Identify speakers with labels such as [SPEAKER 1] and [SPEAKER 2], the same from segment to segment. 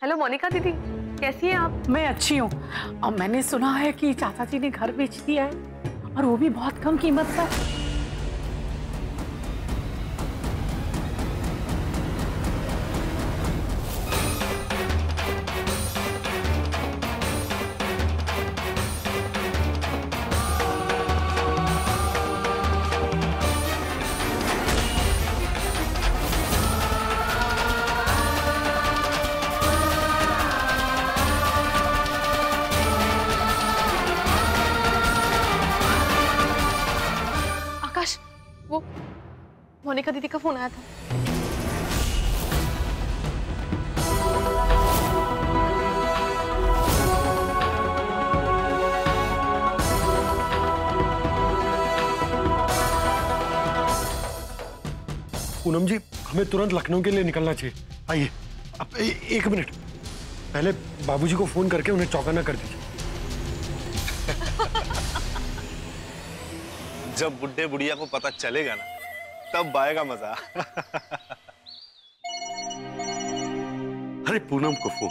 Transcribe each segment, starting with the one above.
[SPEAKER 1] Hello Monika दीदी, कैसी हैं आप?
[SPEAKER 2] मैं अच्छी हूँ। और मैंने सुना है कि चाचा जी ने घर बेच दिया है, और वो भी बहुत कम कीमत पर।
[SPEAKER 1] आकाश, वो मोनिका दीदी का फोन आया था।
[SPEAKER 3] पूनम जी, हमें तुरंत लखनऊ के लिए निकलना चाहिए। आइए, अब एक मिनट पहले बाबूजी को फोन करके उन्हें चौंकाना कर दीजिए।
[SPEAKER 4] जब बुढ़े बुढ़िया को पता चलेगा ना, तब आएगा मजा।
[SPEAKER 5] अरे पूनम को फोन।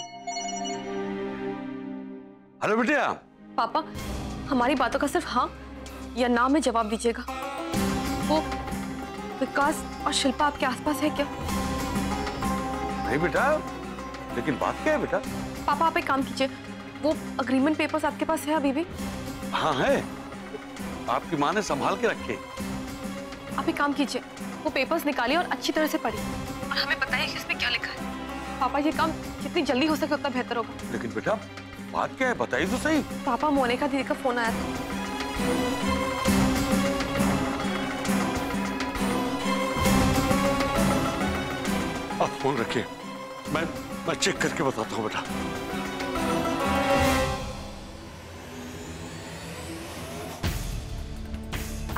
[SPEAKER 5] अरे बिटिया।
[SPEAKER 1] पापा, हमारी बातों का सिर्फ हाँ या ना में जवाब दीजिएगा। वो विकास और शिल्पा आपके आसपास है क्या?
[SPEAKER 5] नहीं बेटा, लेकिन बात क्या है बेटा?
[SPEAKER 1] पापा आप एक काम कीजिए, वो अग्रीमेंट पेपर्स आपके पास है अभी भी?
[SPEAKER 5] हाँ है, आपकी माँ ने संभाल के रखे।
[SPEAKER 1] आप एक काम कीजिए, वो पेपर्स निकालिए और अच्छी तरह से पढ़िए और हमें बताइए कि इसमें क्या लिखा है। पापा ये काम जितनी जल्दी हो सके उतना बेहतर होगा।
[SPEAKER 5] लेकिन बेटा बात क्या है, बताइए तो सही।
[SPEAKER 1] पापा, मोनिका दीदी का फोन आया था।
[SPEAKER 5] आप फोन रखिए, मैं चेक करके बताता हूँ बेटा।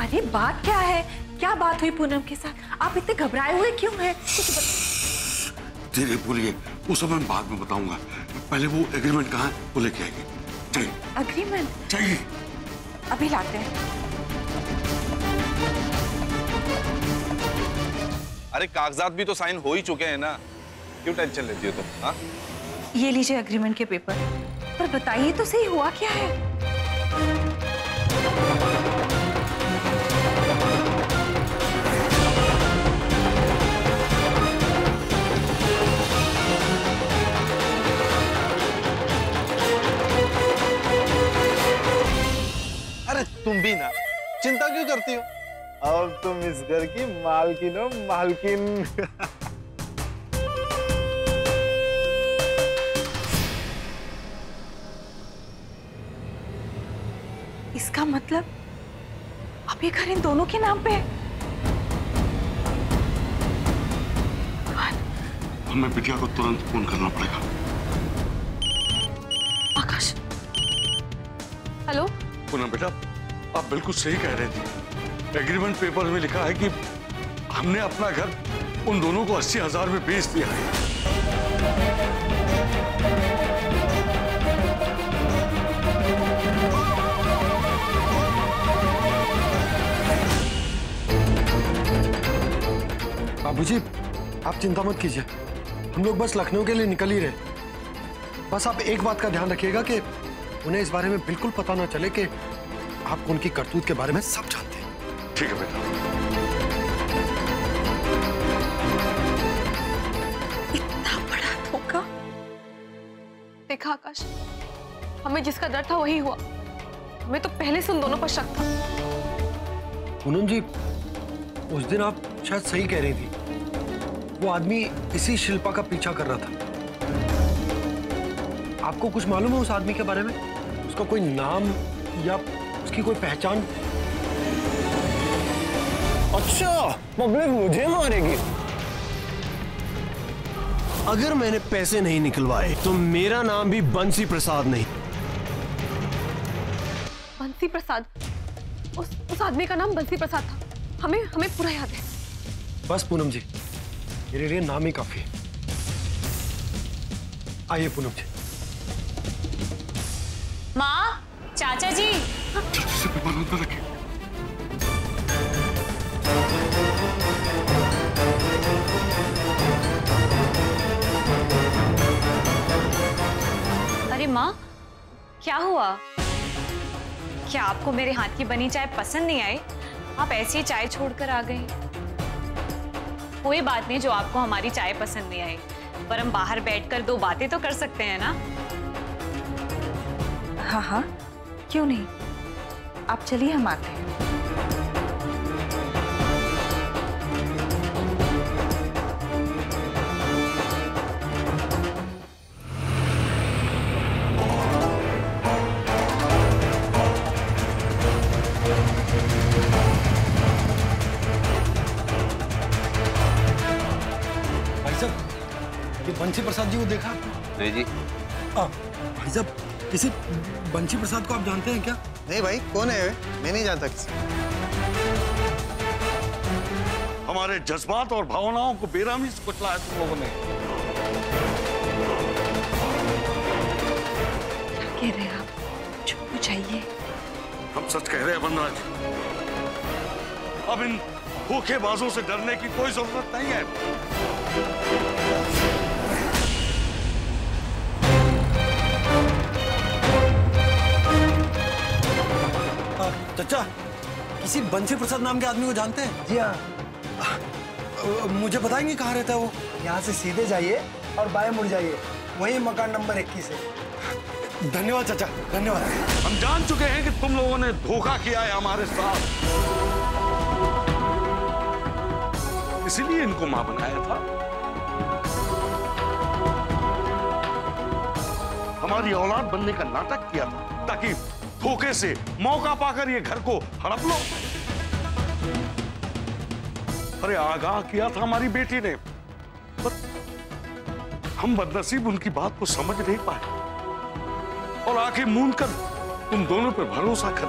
[SPEAKER 6] अरे बात क्या है? क्या बात हुई पूनम के साथ? आप इतने घबराए हुए क्यों हैं?
[SPEAKER 5] धीरे बोलिए, वो सब मैं बाद में बताऊंगा। पहले वो एग्रीमेंट कहाँ है, वो लेके आएगी। चाहिए
[SPEAKER 6] एग्रीमेंट?
[SPEAKER 5] चाहिए,
[SPEAKER 6] अभी लाते हैं।
[SPEAKER 4] अरे कागजात भी तो साइन हो ही चुके हैं ना, क्यों टेंशन लेती हो तुम? हाँ,
[SPEAKER 6] ये लीजिए एग्रीमेंट के पेपर। पर बताइए तो सही, हुआ क्या है?
[SPEAKER 4] अरे तुम भी ना चिंता क्यों करती हो? अब तुम इस घर की मालकिन हो, मालकिन।
[SPEAKER 6] इसका मतलब अब ये घर इन दोनों के नाम पे है?
[SPEAKER 5] हमें बिटिया को तुरंत फोन करना पड़ेगा।
[SPEAKER 1] आकाश, हेलो।
[SPEAKER 5] पूनम बेटा, आप बिल्कुल सही कह रहे थे। एग्रीमेंट पेपर में लिखा है कि हमने अपना घर उन दोनों को 80,000 में बेच दिया है।
[SPEAKER 3] बाबूजी, आप चिंता मत कीजिए, हम लोग बस लखनऊ के लिए निकल ही रहे। बस आप एक बात का ध्यान रखिएगा कि उन्हें इस बारे में बिल्कुल पता ना चले कि आप उनकी करतूत के बारे में सब जानते हैं।
[SPEAKER 5] ठीक है बेटा।
[SPEAKER 6] इतना बड़ा धोखा।
[SPEAKER 1] देखा आकाश, हमें जिसका डर था वही हुआ। हमें तो पहले से उन दोनों पर शक था।
[SPEAKER 3] पूनम जी, उस दिन आप शायद सही कह रही थी। वो आदमी इसी शिल्पा का पीछा कर रहा था। आपको कुछ मालूम है उस आदमी के बारे में? उसका कोई नाम या उसकी कोई पहचान?
[SPEAKER 7] अच्छा, पब्लिक मुझे मारेगी। अगर मैंने पैसे नहीं निकलवाए तो मेरा नाम भी बंसी प्रसाद नहीं।
[SPEAKER 1] बंसी प्रसाद? उस आदमी का नाम बंसी प्रसाद था। हमें पूरा याद है।
[SPEAKER 3] बस पूनम जी, मेरे लिए नाम ही काफी है। आइए पूनम जी।
[SPEAKER 8] माँ, चाचा जी।
[SPEAKER 5] जल्दी से पेपर अंदर रखिए।
[SPEAKER 8] माँ, क्या हुआ? क्या आपको मेरे हाथ की बनी चाय पसंद नहीं आई? आप ऐसी ही चाय छोड़कर आ गई। कोई बात नहीं जो आपको हमारी चाय पसंद नहीं आई, पर हम बाहर बैठकर दो बातें तो कर सकते हैं ना?
[SPEAKER 6] हाँ हाँ, क्यों नहीं, आप चलिए, हम आते हैं।
[SPEAKER 3] बंसी प्रसाद जी को देखा?
[SPEAKER 9] नहीं जी।
[SPEAKER 3] भाई साहब, किसी बंसी प्रसाद को आप जानते हैं क्या?
[SPEAKER 9] नहीं भाई, कौन है वे? मैं नहीं जानता किसी।
[SPEAKER 5] हमारे जज्बात और भावनाओं को बेरहमी से कुचला है तुम लोगों ने।
[SPEAKER 6] क्या कह रहे हैं आप? चुप हो जाइए।
[SPEAKER 5] हम सच कह रहे हैं वनराज। अब इन धोखेबाजों से डरने की कोई जरूरत नहीं है।
[SPEAKER 3] चाचा, किसी बंसी प्रसाद नाम के आदमी को जानते हैं?
[SPEAKER 10] जी हाँ।
[SPEAKER 3] मुझे बताएंगे कहाँ रहता है वो?
[SPEAKER 10] यहाँ से सीधे जाइए और बाएं मुड़ जाइए, वही मकान नंबर 21 है।
[SPEAKER 3] धन्यवाद चाचा, धन्यवाद।
[SPEAKER 5] हम जान चुके हैं कि तुम लोगों ने धोखा किया है हमारे साथ, इसीलिए इनको मां बनाया था। हमारी औलाद बनने का नाटक किया था ताकि धोखे से मौका पाकर ये घर को हड़प लो। अरे आगाह किया था हमारी बेटी ने, पर हम बदनसीब उनकी बात को समझ नहीं पाए और आंखें मूंद कर तुम दोनों पर भरोसा कर।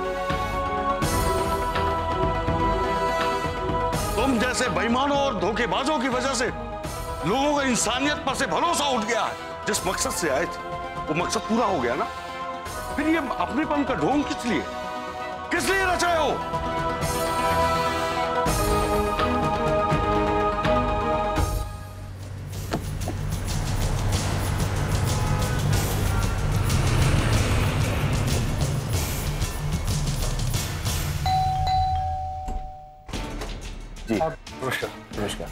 [SPEAKER 5] तुम जैसे बेईमानों और धोखेबाजों की वजह से लोगों का इंसानियत पर से भरोसा उठ गया है। जिस मकसद से आए थे वो मकसद पूरा हो गया ना, फिर ये अपनेपन का ढोंग किस लिए रच रहे हो?
[SPEAKER 9] जी
[SPEAKER 3] नमस्कार।
[SPEAKER 9] नमस्कार।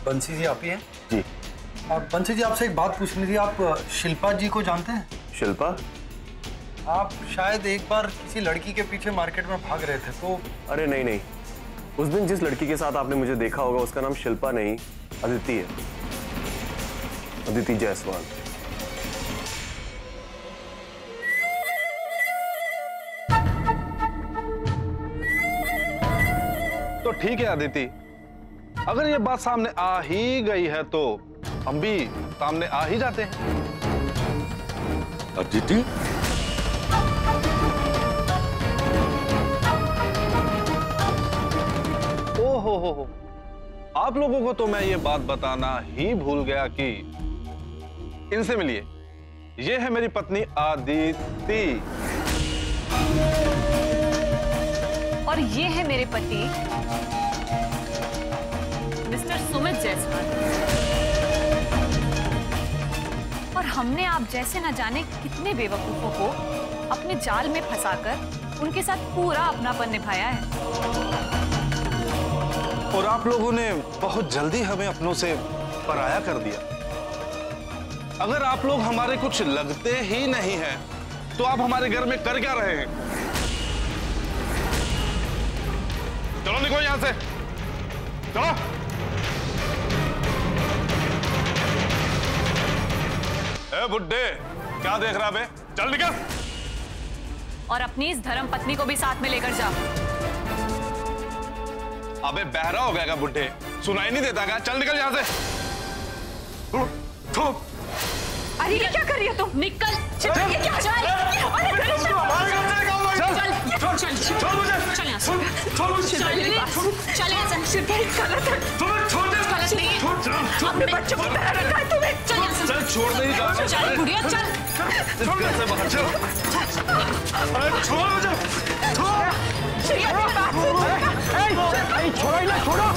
[SPEAKER 3] बंसी जी आप ही हैं?
[SPEAKER 9] जी।
[SPEAKER 3] बंसी जी, आपसे एक बात पूछनी थी। आप शिल्पा जी को जानते हैं?
[SPEAKER 9] शिल्पा?
[SPEAKER 3] आप शायद एक बार किसी लड़की के पीछे मार्केट में भाग रहे थे तो।
[SPEAKER 7] अरे नहीं नहीं, उस दिन जिस लड़की के साथ आपने मुझे देखा होगा उसका नाम शिल्पा नहीं, अदिति है। अदिति जायसवाल।
[SPEAKER 4] तो ठीक है अदिति, अगर ये बात सामने आ ही गई है तो हम भी सामने आ ही जाते हैं।
[SPEAKER 5] अदिति?
[SPEAKER 4] ओहो, आप लोगों को तो मैं ये बात बताना ही भूल गया कि इनसे मिलिए, ये है मेरी पत्नी आदिति।
[SPEAKER 8] और ये है मेरे पति मिस्टर सुमित जायसवाल। और हमने आप जैसे न जाने कितने बेवकूफों को अपने जाल में फंसाकर उनके साथ पूरा अपनापन निभाया है।
[SPEAKER 4] और आप लोगों ने बहुत जल्दी हमें अपनों से पराया कर दिया। अगर आप लोग हमारे कुछ लगते ही नहीं हैं, तो आप हमारे घर में कर क्या रहे हैं? चलो निकलो यहां से, चलो। ए बुड्ढे, क्या देख रहा बे? चल निकल।
[SPEAKER 8] और अपनी इस धर्म पत्नी को भी साथ में लेकर जा।
[SPEAKER 4] अबे बहरा हो गया क्या बुड्ढे? सुनाई नहीं देता क्या? चल निकल यहाँ से।
[SPEAKER 6] अरे ये क्या कर रही हो तुम?
[SPEAKER 8] निकल।
[SPEAKER 6] चल, ये क्या? चल, चल,
[SPEAKER 10] अपने बच्चों को तरह रखा है तुम्हें।
[SPEAKER 4] चल छोड़ नहीं जा।
[SPEAKER 8] चल बुढ़िया चल।
[SPEAKER 4] छोड़ मुझे।
[SPEAKER 10] छोड़ो ना, छोड़ो।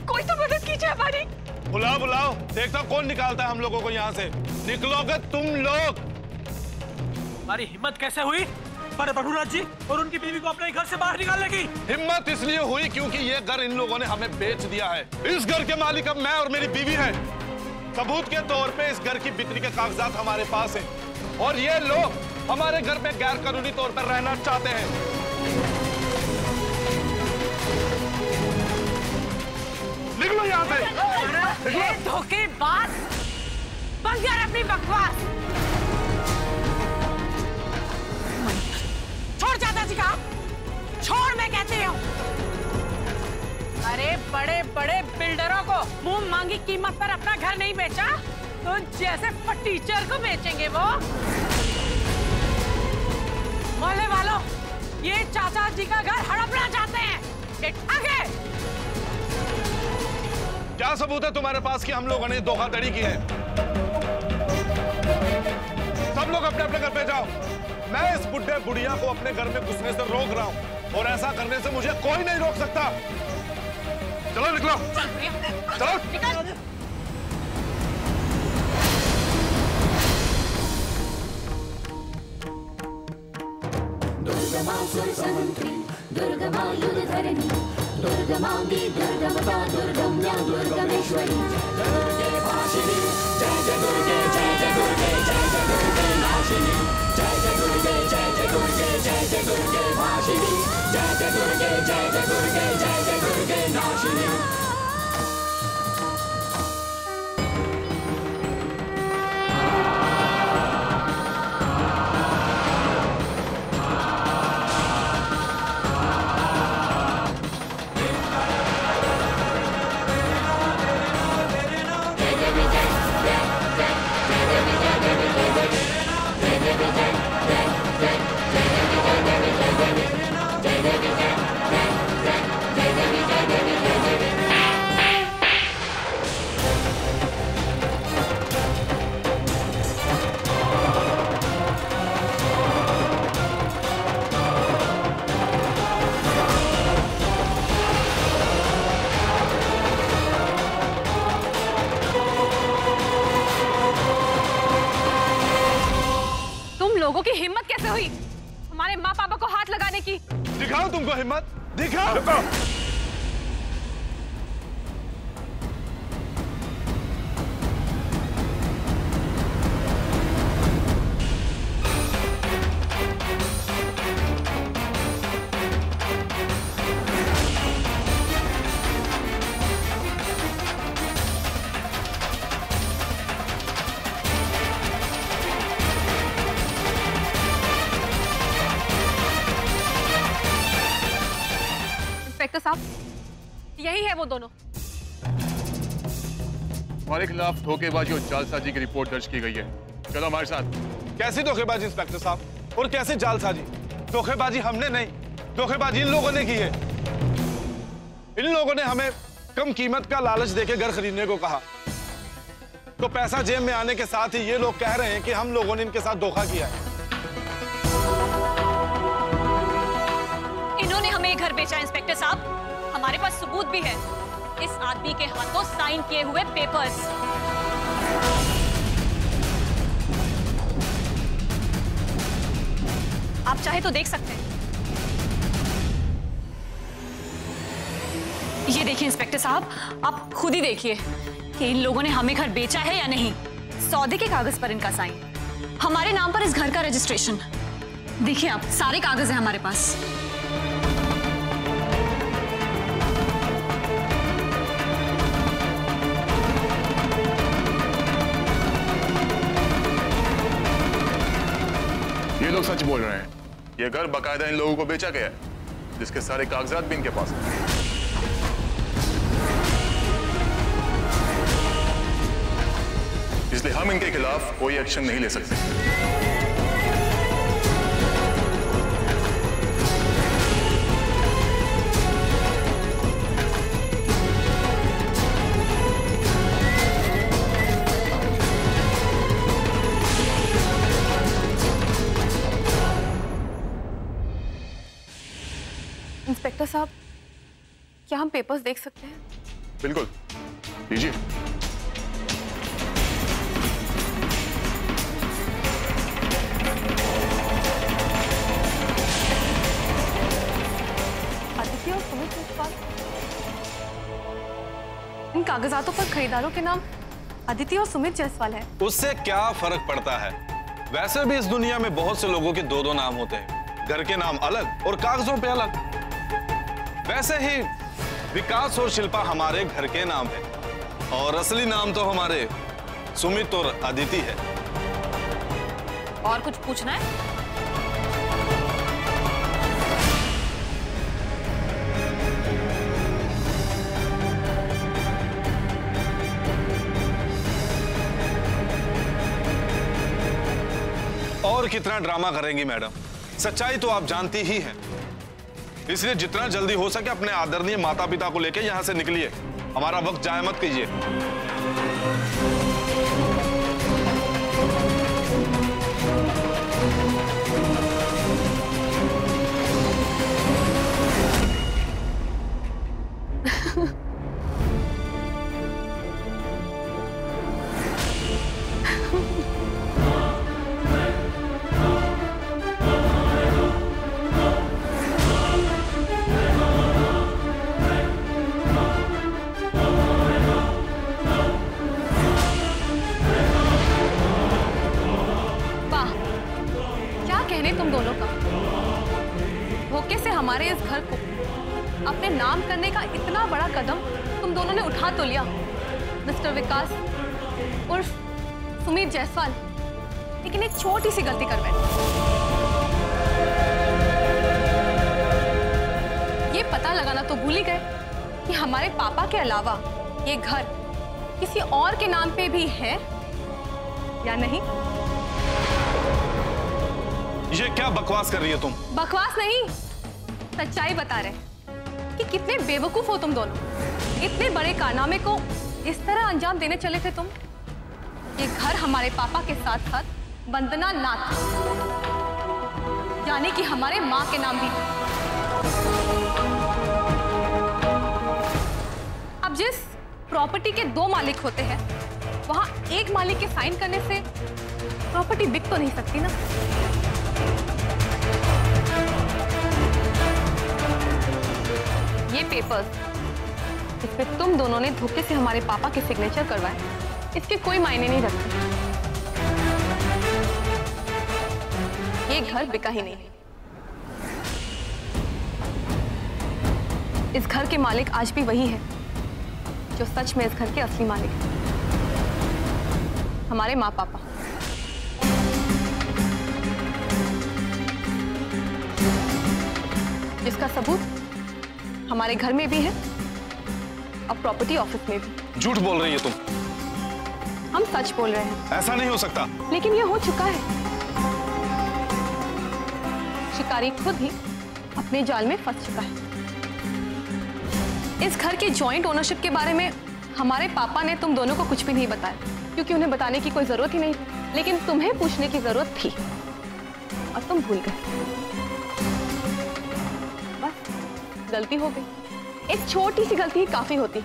[SPEAKER 10] कोई तो मदद कीजिए हमारी।
[SPEAKER 4] बुलाओ बुलाओ, देखता हूं कौन निकालता है हम लोगों को यहाँ से। निकलोगे तुम लोग।
[SPEAKER 11] हमारी हिम्मत कैसे हुई बड़े प्रभुराज जी और उनकी बीवी को अपने घर से बाहर निकालने की?
[SPEAKER 4] हिम्मत इसलिए हुई क्योंकि ये घर इन लोगों ने हमें बेच दिया है। इस घर के मालिक अब मैं और मेरी बीवी हैं। सबूत के तौर पे इस घर की बिक्री के कागजात हमारे पास हैं और ये लोग हमारे घर पे गैर कानूनी तौर पर रहना चाहते हैं। निकलो यहाँ से।
[SPEAKER 2] ये धोखेबाज, बंद कर अपनी बकवास। छोड़ चाचा जी का, छोड़ मैं कहती हूँ। अरे बड़े बड़े बिल्डरों को मुंह मांगी कीमत पर अपना घर नहीं बेचा तो जैसे फटीचर को बेचेंगे वो। मोहल्ले वालों, ये चाचा जी का घर हड़पना चाहते हैं। आगे
[SPEAKER 4] क्या सबूत है तुम्हारे पास कि हम लोगों ने धोखाधड़ी की है? सब लोग अपने अपने घर पे जाओ। मैं इस बुढ़े बुढ़िया को अपने घर में घुसने से रोक रहा हूँ और ऐसा करने से मुझे कोई नहीं रोक सकता। चलो निकलो, चलो निकल।
[SPEAKER 12] दुर्गमा सुरसमंत्री, दुर्गमा युगधरणी, दुर्गमांगी दुर्गमता दुर्गम्या दुर्गमेश्वरी। दुर्गे भाषिणी, जय जय दुर्गे, जय जय दुर्गे, जय जय दुर्गे नाशिनी। जय जय दुर्गे, जय जय दुर्गे, जय जय दुर्गे भाषिणी। जय जय दुर्गे, जय जय दुर्गे, जय जय दुर्गे नाशिनी।
[SPEAKER 1] लोगों की हिम्मत कैसे हुई हमारे माँ पापा को हाथ लगाने की?
[SPEAKER 4] दिखाओ तुमको हिम्मत, दिखाओ।
[SPEAKER 1] इंस्पेक्टर साहब, यही है वो दोनों।
[SPEAKER 13] हमारे खिलाफ धोखेबाजी और जालसाजी की रिपोर्ट दर्ज की गई है। चलो हमारे साथ।
[SPEAKER 4] कैसी धोखेबाजी इंस्पेक्टर साहब, और कैसे जालसाजी? धोखेबाजी हमने नहीं, धोखेबाजी इन लोगों ने की है। इन लोगों ने हमें कम कीमत का लालच देके घर खरीदने को कहा, तो पैसा जेब में आने के साथ ही ये लोग कह रहे हैं कि हम लोगों ने इनके साथ धोखा किया है।
[SPEAKER 8] इन्होंने हमें घर बेचा इंस्पेक्टर साहब, हमारे पास सबूत भी है। इस आदमी के हाथों साइन किए हुए पेपर्स। आप चाहे तो देख सकते हैं। ये देखिए इंस्पेक्टर साहब, आप खुद ही देखिए कि इन लोगों ने हमें घर बेचा है या नहीं। सौदे के कागज पर इनका साइन, हमारे नाम पर इस घर का रजिस्ट्रेशन। देखिए आप, सारे कागज हैं हमारे पास।
[SPEAKER 13] ये लोग सच बोल रहे हैं। ये घर बकायदा इन लोगों को बेचा गया है, जिसके सारे कागजात भी इनके पास हैं। इसलिए हम इनके खिलाफ कोई एक्शन नहीं ले सकते।
[SPEAKER 1] इंस्पेक्टर साहब, क्या हम पेपर्स देख सकते हैं?
[SPEAKER 13] बिल्कुल, लीजिए।
[SPEAKER 1] जायसवाल? इन कागजातों पर खरीदारों के नाम अदिति और सुमित जायसवाल है।
[SPEAKER 4] उससे क्या फर्क पड़ता है? वैसे भी इस दुनिया में बहुत से लोगों के दो दो नाम होते हैं, घर के नाम अलग और कागजों पे अलग। वैसे ही विकास और शिल्पा हमारे घर के नाम है और असली नाम तो हमारे सुमित और अदिति है।
[SPEAKER 8] और कुछ पूछना है?
[SPEAKER 4] और कितना ड्रामा करेंगी मैडम? सच्चाई तो आप जानती ही हैं। इसलिए जितना जल्दी हो सके अपने आदरणीय माता पिता को लेकर यहां से निकलिए। हमारा वक्त जाया मत कीजिए।
[SPEAKER 1] हमारे इस घर को अपने नाम करने का इतना बड़ा कदम तुम दोनों ने उठा तो लिया, मिस्टर विकास उर्फ सुमित जायसवाल, लेकिन एक छोटी सी गलती कर बैठे। ये पता लगाना तो भूल ही गए कि हमारे पापा के अलावा ये घर किसी और के नाम पे भी है या नहीं।
[SPEAKER 4] ये क्या बकवास कर रही है तुम?
[SPEAKER 1] बकवास नहीं, सच्चाई बता रहे कि कितने बेवकूफ हो तुम दोनों। इतने बड़े कारनामे को इस तरह अंजाम देने चले थे तुम। ये घर हमारे पापा के साथ साथ वंदना नाथ, यानी कि हमारे माँ के नाम भी। अब जिस प्रॉपर्टी के 2 मालिक होते हैं, वहां एक मालिक के साइन करने से प्रॉपर्टी बिक तो नहीं सकती ना। ये पेपर्स इसमें तुम दोनों ने धोखे से हमारे पापा के सिग्नेचर करवाए, इसके कोई मायने नहीं रखते। ये घर बिका ही नहीं। इस घर के मालिक आज भी वही है जो सच में इस घर के असली मालिक हैं, हमारे माँ पापा। जिसका सबूत हमारे घर में भी है और प्रॉपर्टी ऑफिस में भी।
[SPEAKER 4] झूठ बोल रही है तुम।
[SPEAKER 1] हम सच बोल रहे हैं।
[SPEAKER 4] ऐसा नहीं हो सकता।
[SPEAKER 1] लेकिन ये हो चुका है। शिकारी खुद ही अपने जाल में फंस चुका है। इस घर के जॉइंट ओनरशिप के बारे में हमारे पापा ने तुम दोनों को कुछ भी नहीं बताया, क्योंकि उन्हें बताने की कोई जरूरत ही नहीं, लेकिन तुम्हें पूछने की जरूरत थी और तुम भूल गए। गलती हो गई। एक छोटी सी गलती ही काफी होती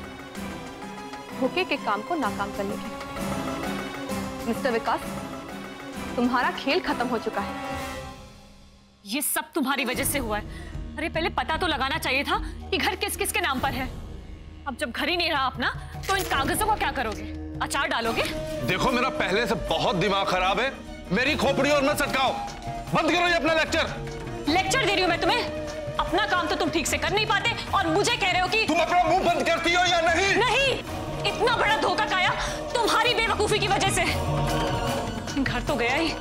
[SPEAKER 1] धोखे के काम को नाकाम करने की। मिस्टर विकास, तुम्हारा खेल खत्म हो चुका है।
[SPEAKER 8] ये सब तुम्हारी वजह से हुआ है। अरे पहले पता तो लगाना चाहिए था कि घर किस किस के नाम पर है। अब जब घर ही नहीं रहा अपना, तो इन कागजों को क्या करोगे? अचार डालोगे?
[SPEAKER 4] देखो, मेरा पहले से बहुत दिमाग खराब है। मेरी खोपड़ी और मत चटकाओ। बंद करो ये अपना लेक्चर।
[SPEAKER 8] लेक्चर दे रही हूं मैं तुम्हें? अपना काम तो तुम ठीक से कर नहीं पाते और मुझे कह रहे हो कि
[SPEAKER 4] तुम अपना मुंह बंद करती हो या नहीं?
[SPEAKER 8] नहीं, इतना बड़ा धोखा खाया तुम्हारी बेवकूफी की वजह से। घर तो गया ही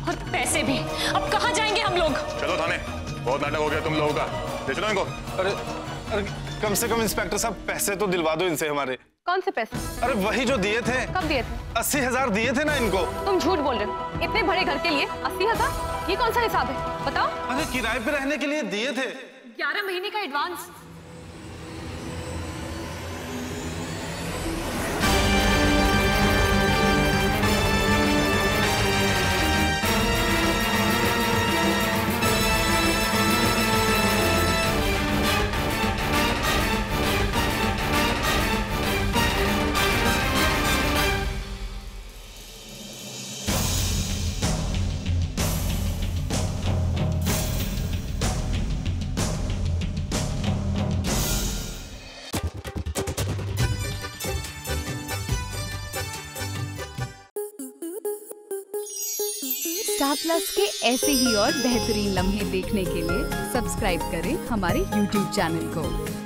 [SPEAKER 8] और पैसे भी। अब कहाँ जाएंगे हम लोग?
[SPEAKER 13] चलो थाने, बहुत नाटक हो गया तुम लोगों का। ले चलो इनको।
[SPEAKER 4] अरे कम से कम इंस्पेक्टर साहब, पैसे तो दिलवा दो इनसे हमारे।
[SPEAKER 1] कौन से पैसे?
[SPEAKER 4] अरे वही जो दिए थे।
[SPEAKER 1] कब दिए थे?
[SPEAKER 4] 80,000 दिए थे ना इनको।
[SPEAKER 1] तुम झूठ बोल रहे हो। इतने बड़े घर के लिए 80,000? ये कौन सा हिसाब है, बताओ?
[SPEAKER 4] अरे किराए पे रहने के लिए दिए थे।
[SPEAKER 8] 11 महीने का एडवांस।
[SPEAKER 14] स्टार प्लस के ऐसे ही और बेहतरीन लम्हे देखने के लिए सब्सक्राइब करें हमारे YouTube चैनल को।